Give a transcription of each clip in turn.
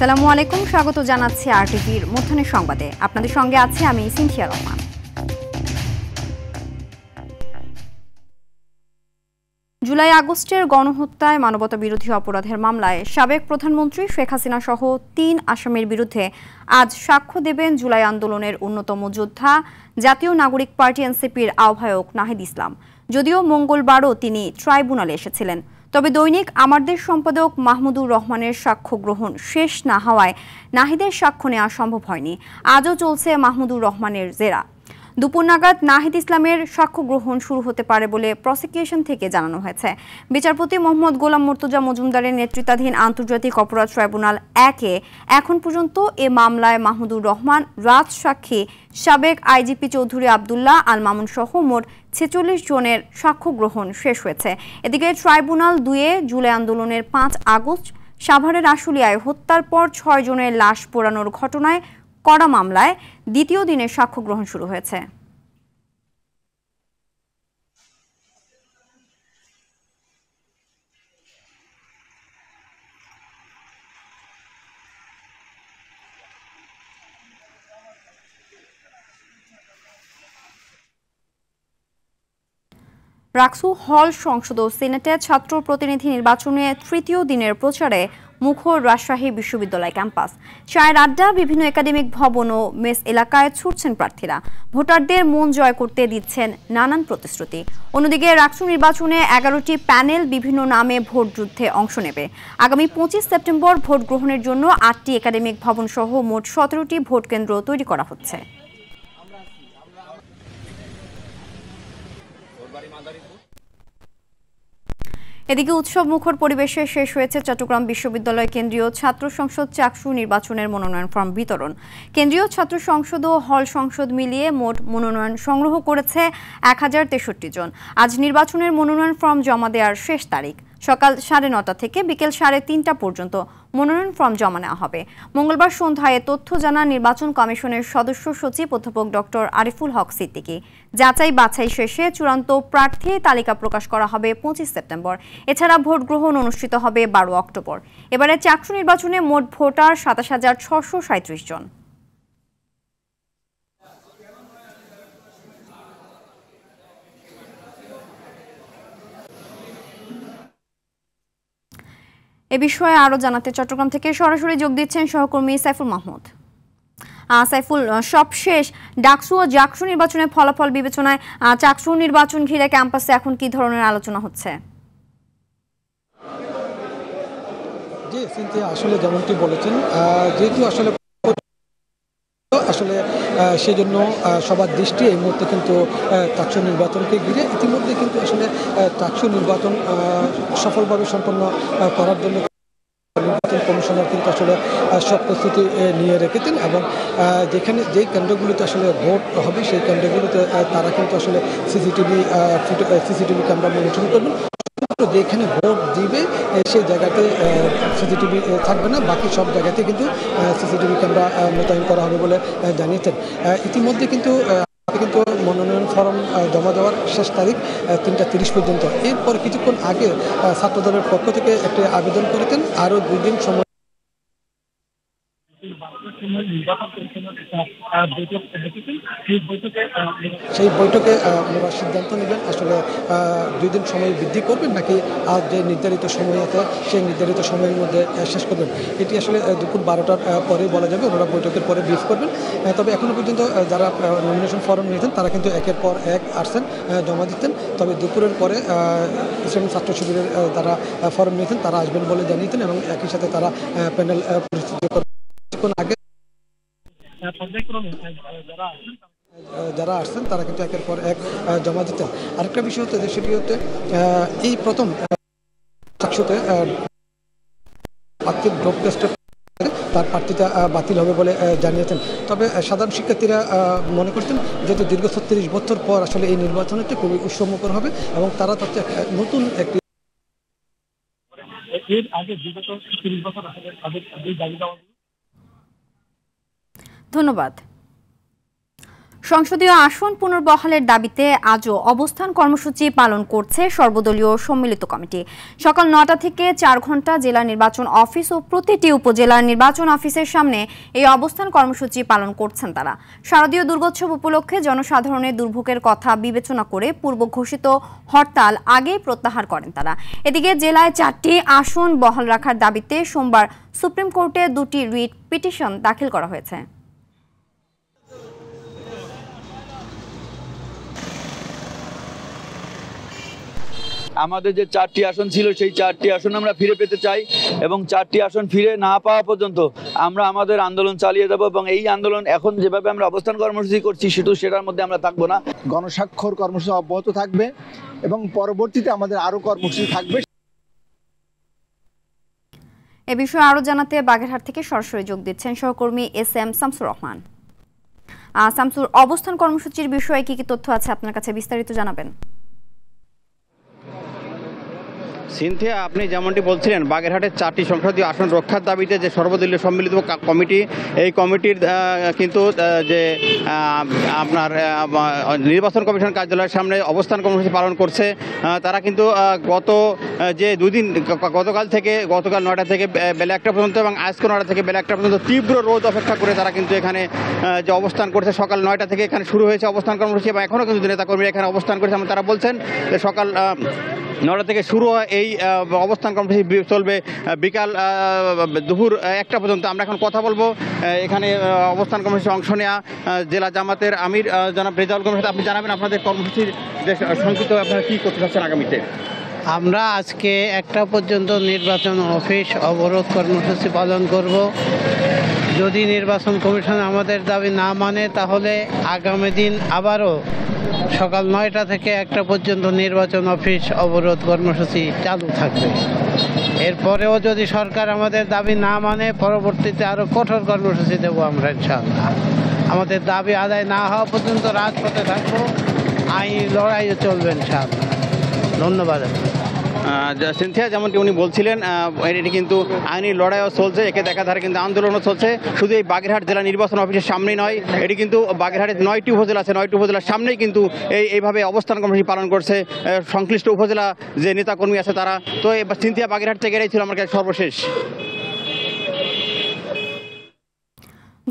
আসসালামু আলাইকুম, স্বাগত জানাচ্ছি আরটিভির মধ্যাহ্নের সংবাদে। আপনাদের সঙ্গে আছি আমি সিনথিয়া রহমান। জুলাই আগস্টের গণহত্যায় মানবতা বিরোধী অপরাধের মামলায় সাবেক প্রধানমন্ত্রী শেখ হাসিনা সহ ৩ আসামির বিরুদ্ধে আজ সাক্ষ্য দেবেন জুলাই আন্দোলনের অন্যতম যোদ্ধা জাতীয় নাগরিক পার্টি এনসিপির আহ্বায়ক নাহিদ ইসলাম। যদিও মঙ্গলবারও তিনি ট্রাইব্যুনালে এসেছিলেন, তবে দৈনিক আমার দেশ সম্পাদক মাহমুদুর রহমানের সাক্ষ্য গ্রহণ শেষ না হওয়ায় নাহিদের সাক্ষ্য নেওয়া সম্ভব হয়নি। আজও চলছে মাহমুদুর রহমানের জেরা। দুপুর নাগাদ নাহিদ ইসলামের সাক্ষ্য গ্রহণ শুরু হতে পারে বলে প্রসিকিউশন থেকে জানানো হয়েছে। বিচারপতি মোহাম্মদ গোলাম মুর্তজা মজুমদারের নেতৃত্বাধীন আন্তর্জাতিক অপরাধ ট্রাইব্যুনাল ১-এ এখন পর্যন্ত এ মামলায় মাহমুদুর রহমান, রাজসাক্ষী সাবেক আইজিপি চৌধুরী আবদুল্লাহ আল মামুন সহ মোট ৪৬ জনের সাক্ষ্য গ্রহণ শেষ হয়েছে। এদিকে ট্রাইব্যুনাল ২-এ জুলাই আন্দোলনের ৫ আগস্ট সাভারের আশুলিয়ায় হত্যার পর ৬ জনের লাশ পোড়ানোর ঘটনায় করা মামলায় দ্বিতীয় দিনের সাক্ষ্য গ্রহণ শুরু হয়েছে। রাকসু হল সংসদ ও সিনেটে ছাত্র প্রতিনিধি নির্বাচনে তৃতীয় দিনের প্রচারে মুখর রাজশাহী বিশ্ববিদ্যালয় ক্যাম্পাস। চায়ের আড্ডা, বিভিন্ন একাডেমিক ভবন ও মেস এলাকায় ছুটছেন প্রার্থীরা। ভোটারদের মন জয় করতে দিচ্ছেন নানান প্রতিশ্রুতি। অন্যদিকে রাকসু নির্বাচনে ১১টি প্যানেল বিভিন্ন নামে ভোট যুদ্ধে অংশ নেবে। আগামী ২৫ সেপ্টেম্বর ভোট গ্রহণের জন্য ৮টি একাডেমিক ভবন সহ মোট ১৭টি ভোট কেন্দ্র তৈরি করা হচ্ছে। এদিকে উৎসব মুখর পরিবেশে শেষ হয়েছে চট্টগ্রাম বিশ্ববিদ্যালয় কেন্দ্রীয় ছাত্র সংসদ চাকসু নির্বাচনের মনোনয়ন ফর্ম বিতরণ। কেন্দ্রীয় ছাত্র সংসদ ও হল সংসদ মিলিয়ে মোট মনোনয়ন সংগ্রহ করেছে ১০৬৩ জন। আজ নির্বাচনের মনোনয়ন ফর্ম জমা দেওয়ার শেষ তারিখ। সকাল ৯:৩০ থেকে বিকেল ৩:৩০ পর্যন্ত মনোনয়ন ফর্ম জমা নেওয়া হবে। মঙ্গলবার সন্ধ্যায় তথ্য জানান নির্বাচন কমিশনের সদস্য সচিব অধ্যাপক ডক্টর আরিফুল হক সিদ্দিকী। যাচাই বাছাই শেষে চূড়ান্ত প্রার্থী তালিকা প্রকাশ করা হবে ২৫ সেপ্টেম্বর। এছাড়া ভোট গ্রহণ অনুষ্ঠিত হবে ১২ অক্টোবর। এবারে চাকসু নির্বাচনে মোট ভোটার ২৭,৬৩৭ জন। এ বিষয়ে আরো জানাতে চট্টগ্রাম থেকে সরাসরি যোগ দিচ্ছেন সহকর্মী সাইফুল মাহমুদ। সাইফুল, সবশেষ ডাকসু ও জাকসু নির্বাচনের ফলাফল বিবেচনায় চাকসু নির্বাচন ঘিরে ক্যাম্পাসে এখন কি ধরনের আলোচনা হচ্ছে? জি সিনথিয়া, আসলে যেমনটি বলেছেন, যেহেতু আসলে সেজন্য সবার দৃষ্টি এই মুহূর্তে কিন্তু চাকসু নির্বাচনকে ঘিরে। ইতিমধ্যে কিন্তু আসলে চাকসু নির্বাচন সফলভাবে সম্পন্ন করার জন্য নির্বাচন কমিশনার কিন্তু আসলে সব প্রস্তুতি নিয়ে রেখেছেন এবং যেই কেন্দ্রগুলোতে আসলে ভোট হবে সেই কেন্দ্রগুলোতে তারা কিন্তু আসলে সিসিটিভি ক্যামেরা মনিটরিং করবেন। যেখানে ভোট দিবে সেই জায়গাতে সিসিটিভি থাকবে না, বাকি সব জায়গাতে কিন্তু সিসিটিভি ক্যামেরা মোতায়েন করা হবে বলে জানিয়েছেন। ইতিমধ্যে কিন্তু মনোনয়ন ফর্ম জমা দেওয়ার শেষ তারিখ ৩:৩০ পর্যন্ত। এরপর কিছুক্ষণ আগে ছাত্রদলের পক্ষ থেকে একটি আবেদন করেছেন আরও ২ দিন সময়। সেই বৈঠকে ওনারা সিদ্ধান্ত নেবেন আসলে 2 দিন সময় বৃদ্ধি করবেন নাকি আর যে নির্ধারিত সময় আছে সেই নির্ধারিত সময়ের মধ্যে শেষ করবেন। এটি আসলে দুপুর 12টার পরে বলা যাবে। ওনারা বৈঠকের পরে ব্রিফ করবেন। তবে এখনও পর্যন্ত যারা নমিনেশন ফর্ম নিয়েছেন তারা কিন্তু একের পর এক আসছেন, জমা দিচ্ছেন। তবে দুপুরের পরে ইসলামী ছাত্র শিবিরের যারা ফর্ম নিয়েছেন তারা আসবেন বলে জানিয়েছেন এবং একই সাথে তারা প্যানেল পরিস্থিতি আগে যারা আসছেন তারা কিন্তু একের পর এক জমা দিতেন। আরেকটা বিষয় হচ্ছে যে সেটি হচ্ছে এই প্রথম চাকসুতে প্রার্থীর ড্রপ টেস্টের তার প্রার্থীতা বাতিল হবে বলে জানিয়েছেন। তবে সাধারণ শিক্ষার্থীরা মনে করছেন যেহেতু দীর্ঘ ৩৬ বছর পর আসলে এই নির্বাচনটি খুবই উৎসবমুখর হবে এবং তারা তাতে নতুন একটি এর আগে বিগত ৩০ বছর আসলে তাদের দাবি দেওয়া। ধন্যবাদ। সংসদীয় আসন পুনর্বহালের দাবিতে আজও অবস্থান কর্মসূচি পালন করছে সর্বদলীয় সম্মিলিত কমিটি। সকাল ৯টা থেকে ৪ ঘণ্টা জেলা নির্বাচন অফিস ও প্রতিটি উপজেলার নির্বাচন অফিসের সামনে এই অবস্থান কর্মসূচি পালন করছেন তারা। শারদীয় দুর্গোৎসব উপলক্ষে জনসাধারণের দুর্ভোগের কথা বিবেচনা করে পূর্ব ঘোষিত হরতাল আগেই প্রত্যাহার করেন তারা। এদিকে জেলায় ৪টি আসন বহাল রাখার দাবিতে সোমবার সুপ্রিম কোর্টে ২টি রিট পিটিশন দাখিল করা হয়েছে। আমাদের যে 4টি আসন ছিল সেই 4টি আসন আমরা ফিরে পেতে চাই এবং 4টি আসন ফিরে না পাওয়া পর্যন্ত আমরা আমাদের আন্দোলন চালিয়ে যাব এবং এই আন্দোলন এখন যেভাবে আমরা অবস্থান কর্মসূচি করছি সেটার মধ্যে আমরা থাকবো না। গণস্বাক্ষর কর্মসূচি অব্যাহত থাকবে এবং পরবর্তীতে আমাদের আরো কর্মসূচি থাকবে। এ বিষয়ে আরো জানাতে বাগেরহাট থেকে সরাসরি যোগ দিচ্ছেন সহকর্মী SM শামসুর রহমান। শামসুর, অবস্থান কর্মসূচির বিষয়ে কি কি তথ্য আছে আপনার কাছে, বিস্তারিত জানাবেন। সিনথিয়া, আপনি যেমনটি বলছিলেন, বাগেরহাটের 4টি সংসদীয় আসন রক্ষার দাবিতে যে সর্বদলীয় সম্মিলিত কমিটি, এই কমিটির কিন্তু যে আপনার নির্বাচন কমিশন কার্যালয়ের সামনে অবস্থান কর্মসূচি পালন করছে। তারা কিন্তু গতকাল 9টা থেকে বেলা 1টা পর্যন্ত এবং আজকে 9টা থেকে বেলা 1টা পর্যন্ত তীব্র রোদ অপেক্ষা করে তারা কিন্তু এখানে যে অবস্থান করছে। সকাল 9টা থেকে এখানে শুরু হয়েছে অবস্থান কর্মসূচি এবং এখনও কিন্তু নেতাকর্মীরা এখানে অবস্থান করেছে এবং তারা বলছেন যে সকাল 9টা থেকে শুরু হয় এই অবস্থান কর্মসূচি চলবে বিকাল দুপুর 1টা পর্যন্ত। আমরা এখন কথা বলবো এখানে অবস্থান কর্মসূচি অংশ নেওয়া জেলা জামাতের আমির জনাব রেজাউল কবির। আপনি জানাবেন আপনাদের কর্মসূচির সংক্ষিপ্ত আপনারা কী করতে চাচ্ছেন আগামীতে? আমরা আজকে 1টা পর্যন্ত নির্বাচন অফিস অবরোধ কর্মসূচি পালন করব। যদি নির্বাচন কমিশন আমাদের দাবি না মানে তাহলে আগামী দিন আবারও সকাল 9টা থেকে 1টা পর্যন্ত নির্বাচন অফিস অবরোধ কর্মসূচি চালু থাকবে। এরপরেও যদি সরকার আমাদের দাবি না মানে পরবর্তীতে আরও কঠোর কর্মসূচি দেবো আমরা ইনশাআল্লাহ। আমাদের দাবি আদায় না হওয়া পর্যন্ত রাজপথে থাকবো, আইনি লড়াইও চলবে ইনশাআল্লাহ। ধন্যবাদ। সিনথিয়া, যেমনটি উনি বলছিলেন, এটি কিন্তু আইনি লড়াইও চলছে, একে দেখাধারে কিন্তু আন্দোলনও চলছে। শুধু এই বাগেরহাট জেলা নির্বাচন অফিসের সামনেই নয়, এটি কিন্তু বাগেরহাটের 9টি উপজেলা আছে, 9টি উপজেলার সামনেই কিন্তু এইভাবে অবস্থান কর্মসূচি পালন করছে সংশ্লিষ্ট উপজেলা যে নেতাকর্মী আছে তারা। তো সিনথিয়া, বাগেরহাট থেকে এটাই ছিল আমার কাছে সর্বশেষ।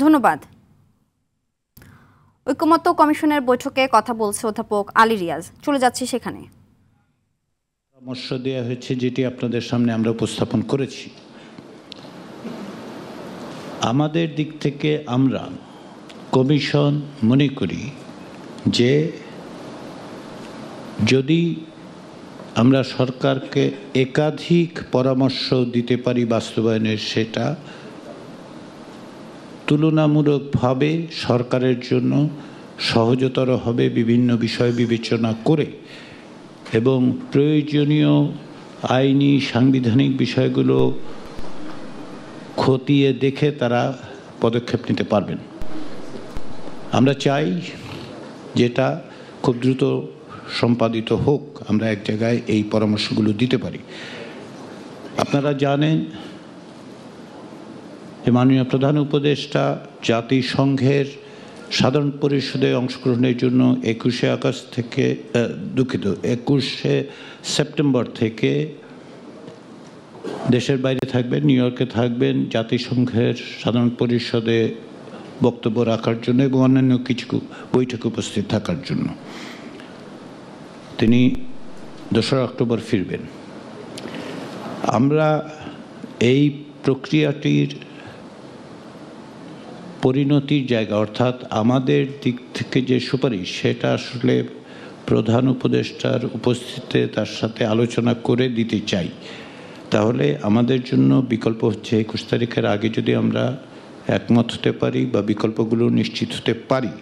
ধন্যবাদ। ঐকমত্য কমিশনের বৈঠকে কথা বলছে অধ্যাপক আলী রিয়াজ, চলে যাচ্ছি সেখানে। পরামর্শ দেওয়া হয়েছে যেটি আপনাদের সামনে আমরা উপস্থাপন করেছি। আমাদের দিক থেকে আমরা কমিশন মনে করি যে যদি আমরা সরকারকে একাধিক পরামর্শ দিতে পারি বাস্তবায়নের, সেটা তুলনামূলকভাবে সরকারের জন্য সহজতর হবে বিভিন্ন বিষয় বিবেচনা করে এবং প্রয়োজনীয় আইনি সাংবিধানিক বিষয়গুলো খতিয়ে দেখে তারা পদক্ষেপ নিতে পারবেন। আমরা চাই যেটা খুব দ্রুত সম্পাদিত হোক, আমরা এক জায়গায় এই পরামর্শগুলো দিতে পারি। আপনারা জানেন যে মাননীয় প্রধান উপদেষ্টা জাতিসংঘের সাধারণ পরিষদে অংশগ্রহণের জন্য 21শে সেপ্টেম্বর থেকে দেশের বাইরে থাকবেন, নিউ ইয়র্কে থাকবেন জাতিসংঘের সাধারণ পরিষদে বক্তব্য রাখার জন্য এবং অন্যান্য কিছু বৈঠকে উপস্থিত থাকার জন্য। তিনি 2রা অক্টোবর ফিরবেন। আমরা এই প্রক্রিয়াটির পরিণতির জায়গা, অর্থাৎ আমাদের দিক থেকে যে সুপারিশ, সেটা আসলে প্রধান উপদেষ্টার উপস্থিতিতে তার সাথে আলোচনা করে দিতে চাই। তাহলে আমাদের জন্য বিকল্প হচ্ছে 21 তারিখের আগে যদি আমরা একমত হতে পারি বা বিকল্পগুলো নিশ্চিত হতে পারি,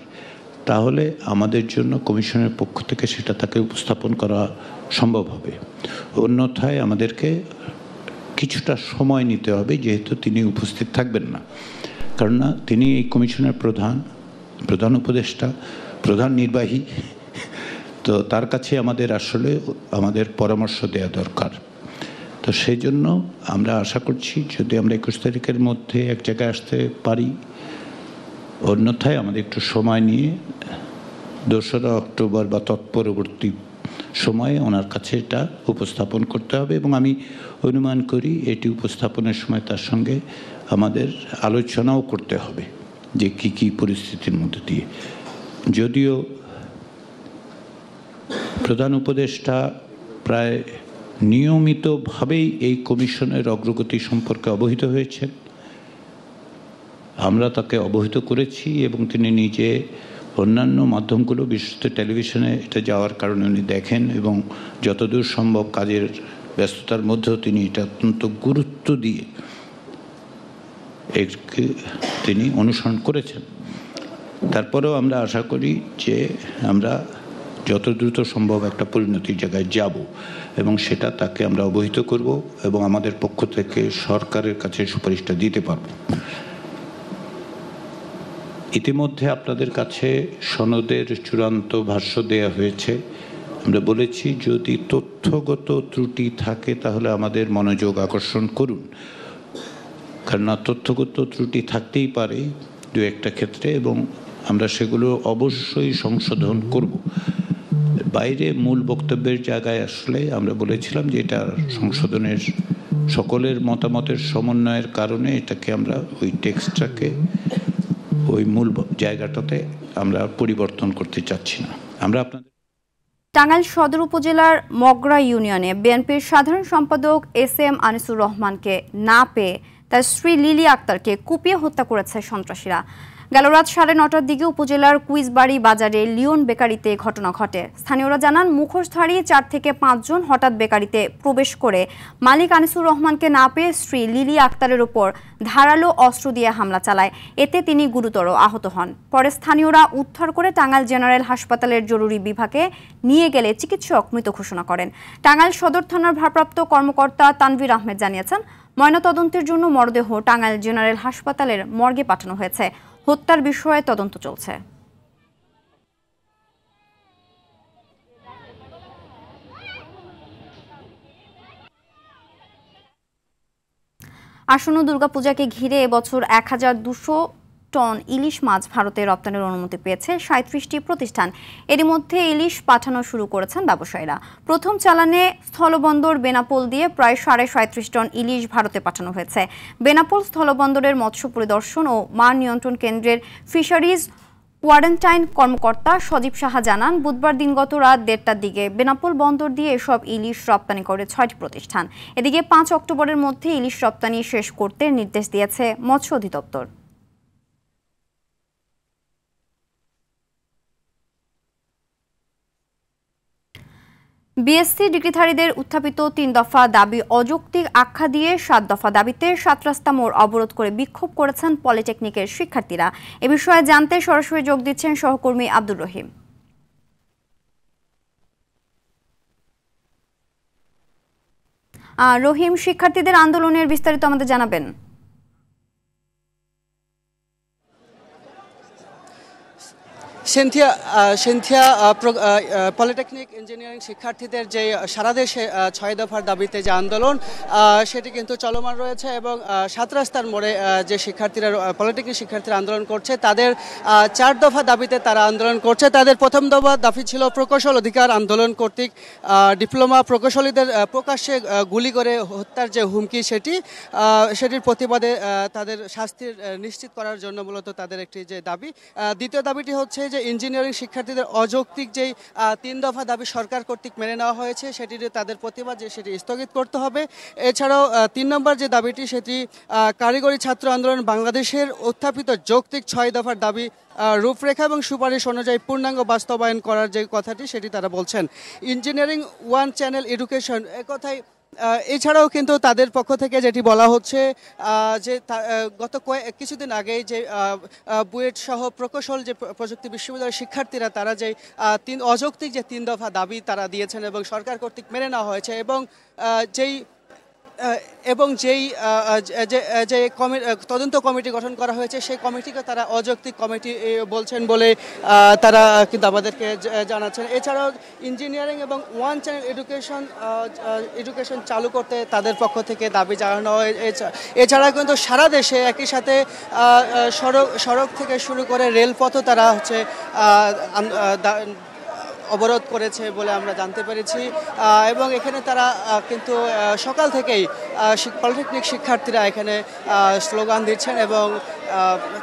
তাহলে আমাদের জন্য কমিশনের পক্ষ থেকে সেটা তাকে উপস্থাপন করা সম্ভব হবে। অন্যথায় আমাদেরকে কিছুটা সময় নিতে হবে, যেহেতু তিনি উপস্থিত থাকবেন না। কেননা তিনি এই কমিশনের প্রধান উপদেষ্টা, প্রধান নির্বাহী, তো তার কাছে আমাদের পরামর্শ দেওয়া দরকার। তো সেই জন্য আমরা আশা করছি যদি আমরা 21 তারিখের মধ্যে এক জায়গায় আসতে পারি, অন্যথায় আমাদের একটু সময় নিয়ে 2রা অক্টোবর বা তৎপরবর্তী সময়ে ওনার কাছে এটা উপস্থাপন করতে হবে এবং আমি অনুমান করি এটি উপস্থাপনের সময় তার সঙ্গে আমাদের আলোচনাও করতে হবে যে কি কি পরিস্থিতির মধ্যে দিয়ে। যদিও প্রধান উপদেষ্টা প্রায় নিয়মিতভাবেই এই কমিশনের অগ্রগতি সম্পর্কে অবহিত হয়েছেন, আমরা তাকে অবহিত করেছি এবং তিনি নিজে অন্যান্য মাধ্যমগুলো বিশেষত টেলিভিশনে এটা যাওয়ার কারণে উনি দেখেন এবং যতদূর সম্ভব কাজের ব্যস্ততার মধ্যেও তিনি এটা অত্যন্ত গুরুত্ব দিয়ে তিনি অনুসরণ করেছেন। তারপরেও আমরা আশা করি যে আমরা যত দ্রুত সম্ভব একটা পরিণতির জায়গায় যাব এবং সেটা তাকে আমরা অবহিত করব এবং আমাদের পক্ষ থেকে সরকারের কাছে সুপারিশটা দিতে পারব। ইতিমধ্যে আপনাদের কাছে সনদের চূড়ান্ত ভাষ্য দেয়া হয়েছে। আমরা বলেছি যদি তথ্যগত ত্রুটি থাকে তাহলে আমাদের মনোযোগ আকর্ষণ করুন, কারণ তথ্যগত ত্রুটি থাকতেই পারে দু একটা ক্ষেত্রে এবং আমরা সেগুলো অবশ্যই সংশোধন করব। বাইরে মূল বক্তব্যের জায়গায় আসলে আমরা বলেছিলাম যে এটা সংশোধনের সকলের মতামতের সমন্বয়ের কারণে এটাকে আমরা ওই টেক্সটটাকে ওই মূল জায়গাটাতে আমরা পরিবর্তন করতে চাচ্ছি না। আমরা আপনাদের টাঙ্গাইল সদর উপজেলার মগরা ইউনিয়নে বিএনপির সাধারণ সম্পাদক SM আনিসুর রহমানকে না পেয়ে তার স্ত্রী লিলি আক্তারকে কুপিয়ে হত্যা করেছে সন্ত্রাসীরা। গেল রাত 9:30টার দিকে উপজেলার কুইজবাড়ি বাজারে লিওন বেকারিতে ঘটনা ঘটে। স্থানীয়রা জানান মুখোশধারী 4 থেকে 5 জন হঠাৎ বেকারিতে প্রবেশ করে মালিক আনিসুর রহমানকে না পেয়ে স্ত্রী লিলি আক্তারের উপর ধারালো অস্ত্র দিয়ে হামলা চালায়। এতে তিনি গুরুতর আহত হন। পরে স্থানীয়রা উদ্ধার করে টাঙ্গাইল জেনারেল হাসপাতালের জরুরি বিভাগে নিয়ে গেলে চিকিৎসক মৃত ঘোষণা করেন। টাঙ্গাইল সদর থানার ভারপ্রাপ্ত কর্মকর্তা তানভীর আহমেদ জানিয়েছেন, ময়নাতদন্তের জন্য মরদেহ টাঙ্গাইল জেনারেল হাসপাতালের মর্গে পাঠানো হয়েছে। হত্যার বিষয়ে তদন্ত চলছে। আসন্ন দুর্গাপূজাকে ঘিরে এবছর 1200 টন ইলিশ মাছ ভারতে রপ্তানির অনুমতি পেয়েছে 37টি প্রতিষ্ঠান। এরই মধ্যে ইলিশ পাঠানো শুরু করেছেন ব্যবসায়ীরা। প্রথম চালানে স্থলবন্দর বেনাপোল দিয়ে প্রায় 37.5 টন ইলিশ ভারতে পাঠানো হয়েছে। বেনাপোল স্থলবন্দরের মৎস্য পরিদর্শন ও মান নিয়ন্ত্রণ কেন্দ্রের ফিশারিজ কোয়ারেন্টাইন কর্মকর্তা সজীব সাহা জানান, বুধবার দিনগত রাত 1:30টার দিকে বেনাপোল বন্দর দিয়ে এসব ইলিশ রপ্তানি করে 6টি প্রতিষ্ঠান। এদিকে 5 অক্টোবরের মধ্যে ইলিশ রপ্তানি শেষ করতে নির্দেশ দিয়েছে মৎস্য অধিদপ্তর। বিএসসি ডিগ্রিধারীদের উত্থাপিত 3 দফা দাবি অযৌক্তিক আখ্যা দিয়ে 7 দফা দাবিতে 7 রাস্তা মোড় অবরোধ করে বিক্ষোভ করেছেন পলিটেকনিকের শিক্ষার্থীরা। এ বিষয়ে জানতে সরাসরি যোগ দিচ্ছেন সহকর্মী আব্দুর রহিম। রহিম, শিক্ষার্থীদের আন্দোলনের বিস্তারিত আমাদের জানাবেন। সিনথিয়া পলিটেকনিক ইঞ্জিনিয়ারিং শিক্ষার্থীদের যে সারা দেশে 6 দফার দাবিতে যে আন্দোলন সেটি কিন্তু চলমান রয়েছে এবং 7 রাস্তার মোড়ে যে শিক্ষার্থীরা পলিটেকনিক শিক্ষার্থীরা আন্দোলন করছে তাদের 4 দফা দাবিতে তারা আন্দোলন করছে। তাদের প্রথম দফা দাবি ছিল প্রকৌশল অধিকার আন্দোলন কর্তৃক ডিপ্লোমা প্রকৌশলীদের প্রকাশ্যে গুলি করে হত্যার যে হুমকি সেটির প্রতিবাদে তাদের শাস্তির নিশ্চিত করার জন্য মূলত তাদের একটি যে দাবি। দ্বিতীয় দাবিটি হচ্ছে যে ইঞ্জিনিয়ারিং শিক্ষার্থীদের অযৌক্তিক যেই 3 দফা দাবি সরকার কর্তৃক মেনে নেওয়া হয়েছে সেটির তাদের প্রতিবাদ যে সেটি স্থগিত করতে হবে। এছাড়াও 3 নম্বর যে দাবিটি সেটি কারিগরি ছাত্র আন্দোলন বাংলাদেশের উত্থাপিত যৌক্তিক 6 দফার দাবি রূপরেখা এবং সুপারিশ অনুযায়ী পূর্ণাঙ্গ বাস্তবায়ন করার যে কথাটি সেটি তারা বলছেন। ইঞ্জিনিয়ারিং ওয়ান চ্যানেল এডুকেশন একথাই। এছাড়াও কিন্তু তাদের পক্ষ থেকে যেটি বলা হচ্ছে যে গত কিছুদিন আগেই যে বুয়েট সহ প্রকৌশল যে প্রযুক্তি বিশ্ববিদ্যালয়ের শিক্ষার্থীরা তারা যে অযৌক্তিক যে 3 দফা দাবি তারা দিয়েছেন এবং সরকার কর্তৃক মেনে নেওয়া হয়েছে এবং যেই এবং যেই যে তদন্ত কমিটি গঠন করা হয়েছে সেই কমিটিকে তারা অযৌক্তিক কমিটি বলছেন বলে তারা কিন্তু আমাদেরকে জানাচ্ছেন। এছাড়াও ইঞ্জিনিয়ারিং এবং ওয়ান চ্যানেল এডুকেশন চালু করতে তাদের পক্ষ থেকে দাবি জানানো হয়। এছাড়া কিন্তু সারা দেশে একই সাথে সড়ক থেকে শুরু করে রেলপথও তারা হচ্ছে অবরোধ করেছে বলে আমরা জানতে পেরেছি। এবং এখানে তারা কিন্তু সকাল থেকেই পলিটেকনিক শিক্ষার্থীরা এখানে স্লোগান দিচ্ছেন এবং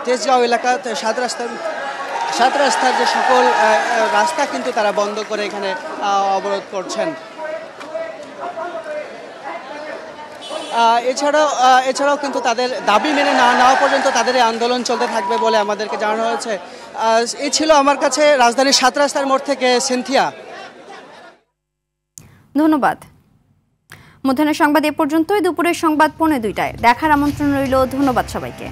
তেজগাঁও এলাকাতে সাত রাস্তার যে সকল রাস্তা কিন্তু তারা বন্ধ করে এখানে অবরোধ করছেন। এছাড়াও কিন্তু তাদের দাবি মেনে না নেওয়া পর্যন্ত তাদের এই আন্দোলন চলতে থাকবে বলে আমাদেরকে জানানো হয়েছে। এই ছিল আমার কাছে রাজধানীর 7 রাস্তার মোড় থেকে সিনথিয়া। ধন্যবাদ। মধ্যাহ্নের সংবাদ এ পর্যন্তই। দুপুরের সংবাদ 2:45টায় দেখার আমন্ত্রণ রইল। ধন্যবাদ সবাইকে।